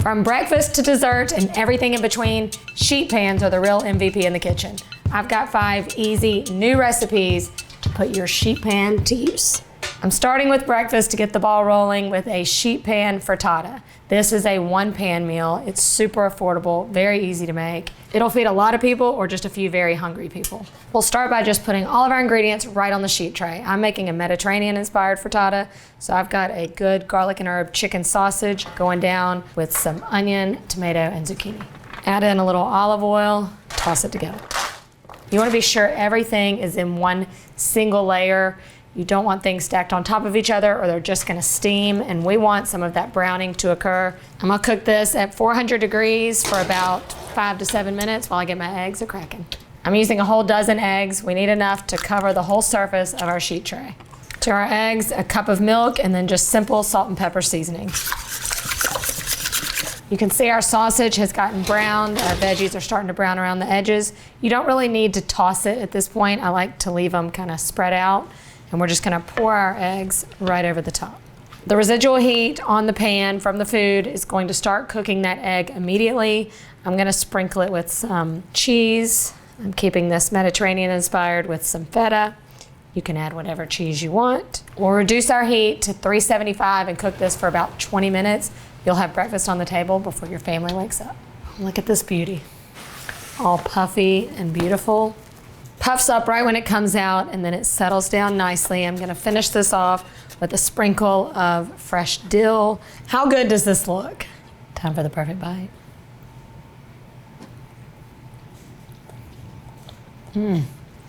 From breakfast to dessert and everything in between, sheet pans are the real MVP in the kitchen. I've got 5 easy new recipes to put your sheet pan to use. I'm starting with breakfast to get the ball rolling with a sheet pan frittata. This is a 1-pan meal. It's super affordable, very easy to make. It'll feed a lot of people or just a few very hungry people. We'll start by just putting all of our ingredients right on the sheet tray. I'm making a Mediterranean-inspired frittata, so I've got a good garlic and herb chicken sausage going down with some onion, tomato, and zucchini. Add in a little olive oil, toss it together. You want to be sure everything is in one single layer. You don't want things stacked on top of each other or they're just going to steam, and we want some of that browning to occur. I'm going to cook this at 400 degrees for about 5 to 7 minutes while I get my eggs a-cracking. I'm using a whole dozen eggs. We need enough to cover the whole surface of our sheet tray. To our eggs, a cup of milk, and then just simple salt and pepper seasoning. You can see our sausage has gotten browned. Our veggies are starting to brown around the edges. You don't really need to toss it at this point. I like to leave them kind of spread out. And we're just gonna pour our eggs right over the top. The residual heat on the pan from the food is going to start cooking that egg immediately. I'm gonna sprinkle it with some cheese. I'm keeping this Mediterranean inspired with some feta. You can add whatever cheese you want. We'll reduce our heat to 375 and cook this for about 20 minutes. You'll have breakfast on the table before your family wakes up. Look at this beauty. All puffy and beautiful. Puffs up right when it comes out, and then it settles down nicely. I'm gonna finish this off with a sprinkle of fresh dill. How good does this look? Time for the perfect bite.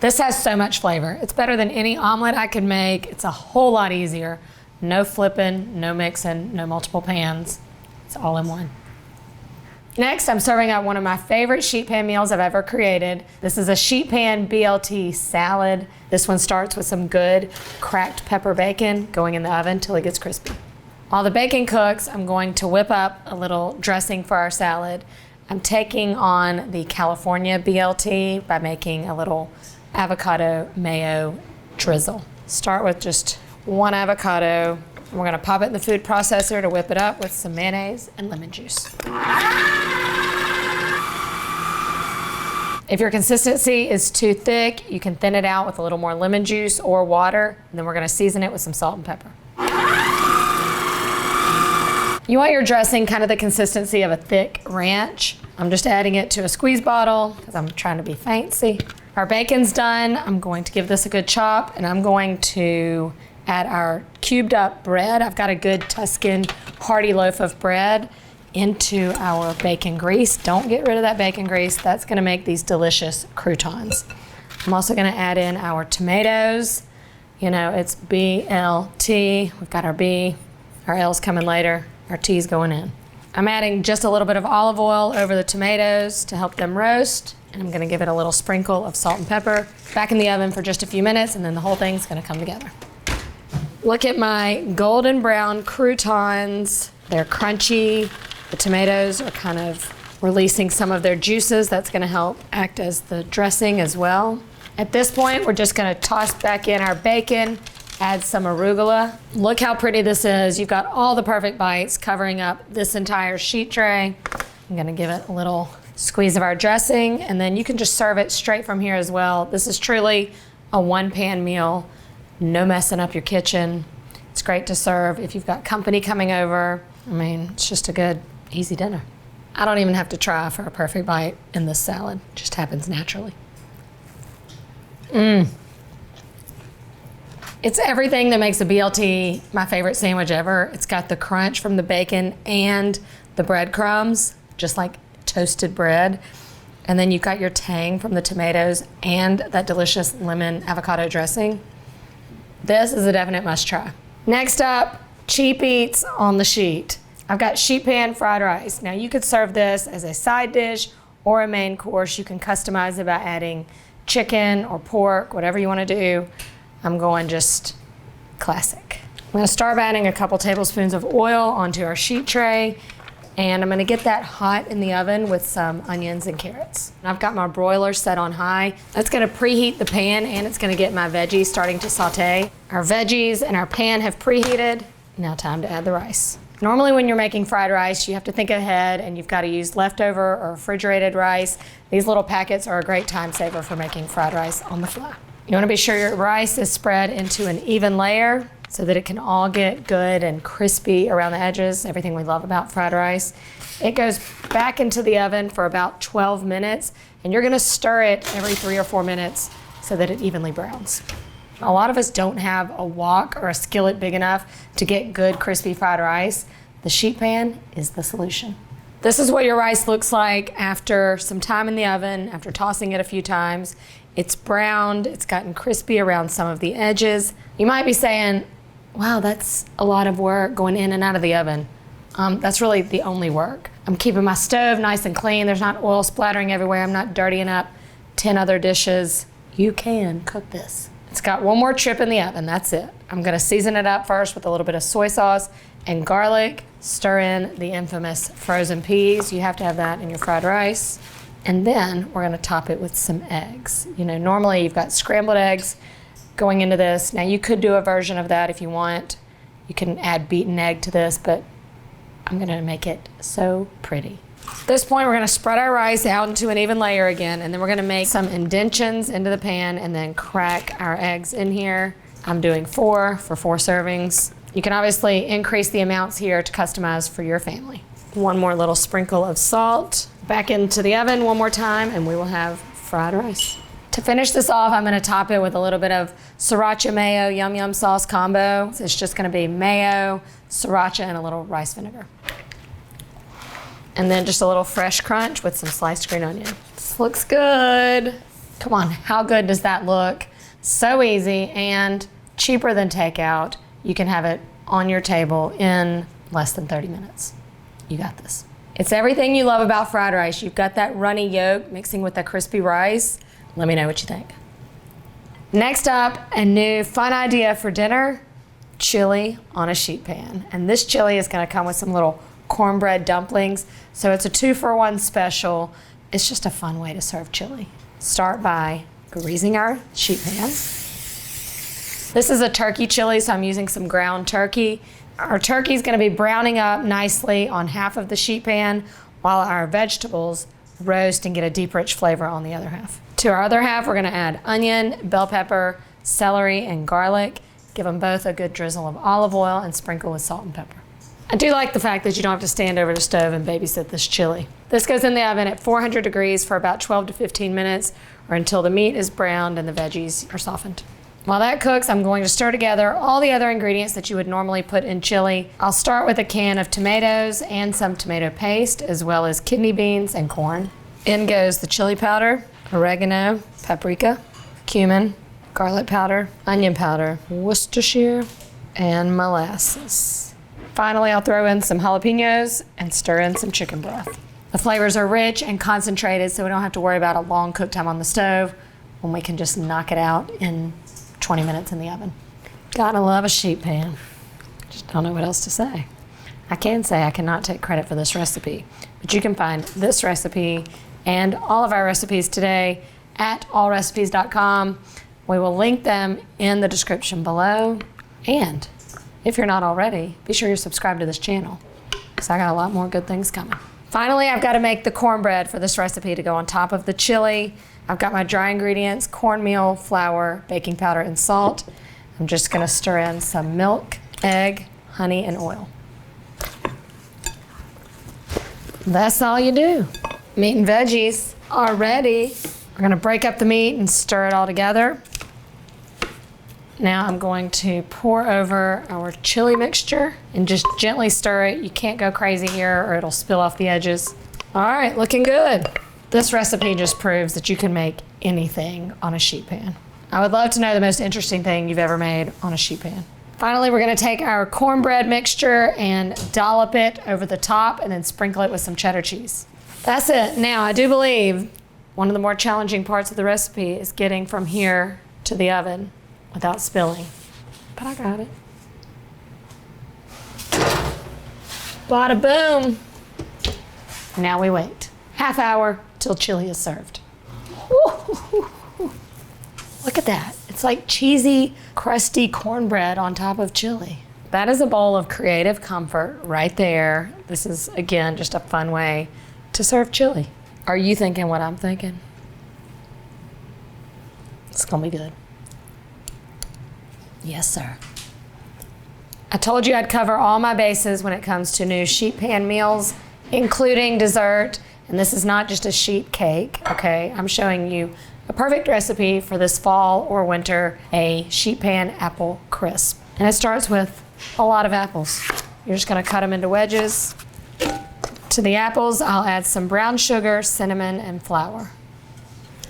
This has so much flavor. It's better than any omelet I could make. It's a whole lot easier. No flipping, no mixing, no multiple pans. It's all in one. Next, I'm serving out one of my favorite sheet pan meals I've ever created. This is a sheet pan B.L.T. salad. This one starts with some good cracked pepper bacon going in the oven till it gets crispy. While the bacon cooks, I'm going to whip up a little dressing for our salad. I'm taking on the California B.L.T. by making a little avocado mayo drizzle. Start with just 1 avocado. We're gonna pop it in the food processor to whip it up with some mayonnaise and lemon juice. If your consistency is too thick, you can thin it out with a little more lemon juice or water, and then we're gonna season it with some salt and pepper. You want your dressing kind of the consistency of a thick ranch. I'm just adding it to a squeeze bottle because I'm trying to be fancy. Our bacon's done. I'm going to give this a good chop, and I'm going to add our cubed up bread. I've got a good Tuscan hearty loaf of bread into our bacon grease. Don't get rid of that bacon grease. That's gonna make these delicious croutons. I'm also gonna add in our tomatoes. You know, it's B.L.T. We've got our B, our L's coming later, our T's going in. I'm adding just a little bit of olive oil over the tomatoes to help them roast, and I'm gonna give it a little sprinkle of salt and pepper. Back in the oven for just a few minutes, and then the whole thing's gonna come together. Look at my golden brown croutons. They're crunchy. The tomatoes are kind of releasing some of their juices. That's gonna help act as the dressing as well. At this point, we're just gonna toss back in our bacon, add some arugula. Look how pretty this is. You've got all the perfect bites covering up this entire sheet tray. I'm gonna give it a little squeeze of our dressing, and then you can just serve it straight from here as well. This is truly a 1-pan meal. No messing up your kitchen. It's great to serve if you've got company coming over. I mean, it's just a good, easy dinner. I don't even have to try for a perfect bite in this salad. It just happens naturally. It's everything that makes a B.L.T. my favorite sandwich ever. It's got the crunch from the bacon and the breadcrumbs, just like toasted bread. And then you've got your tang from the tomatoes and that delicious lemon avocado dressing. This is a definite must try. Next up, cheap eats on the sheet. I've got sheet pan fried rice. Now you could serve this as a side dish or a main course. You can customize it by adding chicken or pork, whatever you want to do. I'm going just classic. I'm going to start by adding a couple tablespoons of oil onto our sheet tray, and I'm going to get that hot in the oven with some onions and carrots. I've got my broiler set on high. That's going to preheat the pan, and it's going to get my veggies starting to saute. Our veggies and our pan have preheated. Now time to add the rice. Normally when you're making fried rice, you have to think ahead and you've got to use leftover or refrigerated rice. These little packets are a great time saver for making fried rice on the fly. You want to be sure your rice is spread into an even layer so that it can all get good and crispy around the edges, everything we love about fried rice. It goes back into the oven for about 12 minutes, and you're gonna stir it every 3 or 4 minutes so that it evenly browns. A lot of us don't have a wok or a skillet big enough to get good crispy fried rice. The sheet pan is the solution. This is what your rice looks like after some time in the oven, after tossing it a few times. It's browned, it's gotten crispy around some of the edges. You might be saying, wow, that's a lot of work going in and out of the oven. That's really the only work. I'm keeping my stove nice and clean. There's not oil splattering everywhere. I'm not dirtying up 10 other dishes. You can cook this. It's got one more trip in the oven, that's it. I'm gonna season it up first with a little bit of soy sauce and garlic. Stir in the infamous frozen peas. You have to have that in your fried rice. And then we're gonna top it with some eggs. You know, normally you've got scrambled eggs going into this. Now you could do a version of that if you want. You can add beaten egg to this, but I'm gonna make it so pretty. At this point, we're gonna spread our rice out into an even layer again, and then we're gonna make some indentions into the pan and then crack our eggs in here. I'm doing 4 for 4 servings. You can obviously increase the amounts here to customize for your family. One more little sprinkle of salt. Back into the oven one more time, and we will have fried rice. To finish this off, I'm gonna top it with a little bit of sriracha mayo yum yum sauce combo. So it's just gonna be mayo, sriracha, and a little rice vinegar. And then just a little fresh crunch with some sliced green onion. This looks good. Come on, how good does that look? So easy and cheaper than takeout. You can have it on your table in less than 30 minutes. You got this. It's everything you love about fried rice. You've got that runny yolk mixing with the crispy rice. Let me know what you think. Next up, a new fun idea for dinner, chili on a sheet pan. And this chili is gonna come with some little cornbread dumplings. So it's a 2-for-1 special. It's just a fun way to serve chili. Start by greasing our sheet pan. This is a turkey chili, so I'm using some ground turkey. Our turkey is gonna be browning up nicely on half of the sheet pan while our vegetables roast and get a deep, rich flavor on the other half. To our other half, we're gonna add onion, bell pepper, celery, and garlic. Give them both a good drizzle of olive oil and sprinkle with salt and pepper. I do like the fact that you don't have to stand over the stove and babysit this chili. This goes in the oven at 400 degrees for about 12 to 15 minutes or until the meat is browned and the veggies are softened. While that cooks, I'm going to stir together all the other ingredients that you would normally put in chili. I'll start with a can of tomatoes and some tomato paste, as well as kidney beans and corn. In goes the chili powder, oregano, paprika, cumin, garlic powder, onion powder, Worcestershire, and molasses. Finally, I'll throw in some jalapenos and stir in some chicken broth. The flavors are rich and concentrated, so we don't have to worry about a long cook time on the stove when we can just knock it out in 20 minutes in the oven. Gotta love a sheet pan. Just don't know what else to say. I can say I cannot take credit for this recipe, but you can find this recipe and all of our recipes today at allrecipes.com. We will link them in the description below. And if you're not already, be sure you're subscribed to this channel because I got a lot more good things coming. Finally, I've got to make the cornbread for this recipe to go on top of the chili. I've got my dry ingredients, cornmeal, flour, baking powder, and salt. I'm just gonna stir in some milk, egg, honey, and oil. That's all you do. Meat and veggies are ready. We're gonna break up the meat and stir it all together. Now I'm going to pour over our chili mixture and just gently stir it. You can't go crazy here or it'll spill off the edges. All right, looking good. This recipe just proves that you can make anything on a sheet pan. I would love to know the most interesting thing you've ever made on a sheet pan. Finally, we're gonna take our cornbread mixture and dollop it over the top and then sprinkle it with some cheddar cheese. That's it. Now, I do believe one of the more challenging parts of the recipe is getting from here to the oven without spilling, but I got it. Bada boom. Now we wait. Half hour till chili is served. Look at that. It's like cheesy, crusty cornbread on top of chili. That is a bowl of creative comfort right there. This is, again, just a fun way to serve chili. Are you thinking what I'm thinking? It's gonna be good. Yes, sir. I told you I'd cover all my bases when it comes to new sheet pan meals, including dessert. And this is not just a sheet cake, okay? I'm showing you a perfect recipe for this fall or winter, a sheet pan apple crisp. And it starts with a lot of apples. You're just gonna cut them into wedges. To the apples, I'll add some brown sugar, cinnamon, and flour.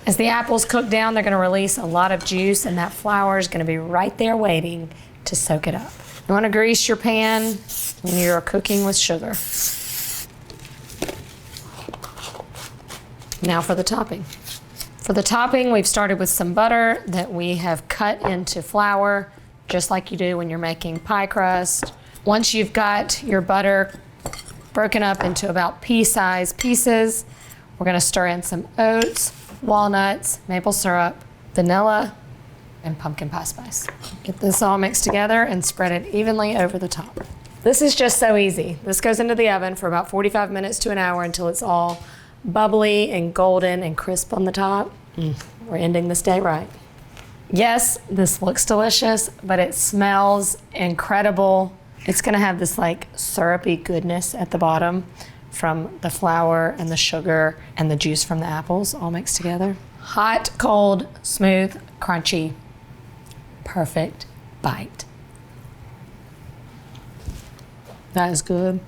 As the apples cook down, they're gonna release a lot of juice, and that flour is gonna be right there waiting to soak it up. You wanna grease your pan when you're cooking with sugar. Now for the topping. For the topping, we've started with some butter that we have cut into flour, just like you do when you're making pie crust. Once you've got your butter broken up into about pea-sized pieces, we're gonna stir in some oats, walnuts, maple syrup, vanilla, and pumpkin pie spice. Get this all mixed together and spread it evenly over the top. This is just so easy. This goes into the oven for about 45 minutes to an hour until it's all bubbly and golden and crisp on the top. We're ending this day right. Yes, this looks delicious, but it smells incredible. It's gonna have this like syrupy goodness at the bottom from the flour and the sugar and the juice from the apples all mixed together. Hot, cold, smooth, crunchy, perfect bite. That is good.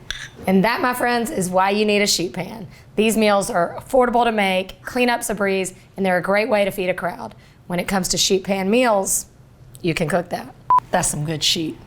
And that, my friends, is why you need a sheet pan. These meals are affordable to make, cleanup's a breeze, and they're a great way to feed a crowd. When it comes to sheet pan meals, you can cook that. That's some good sheet.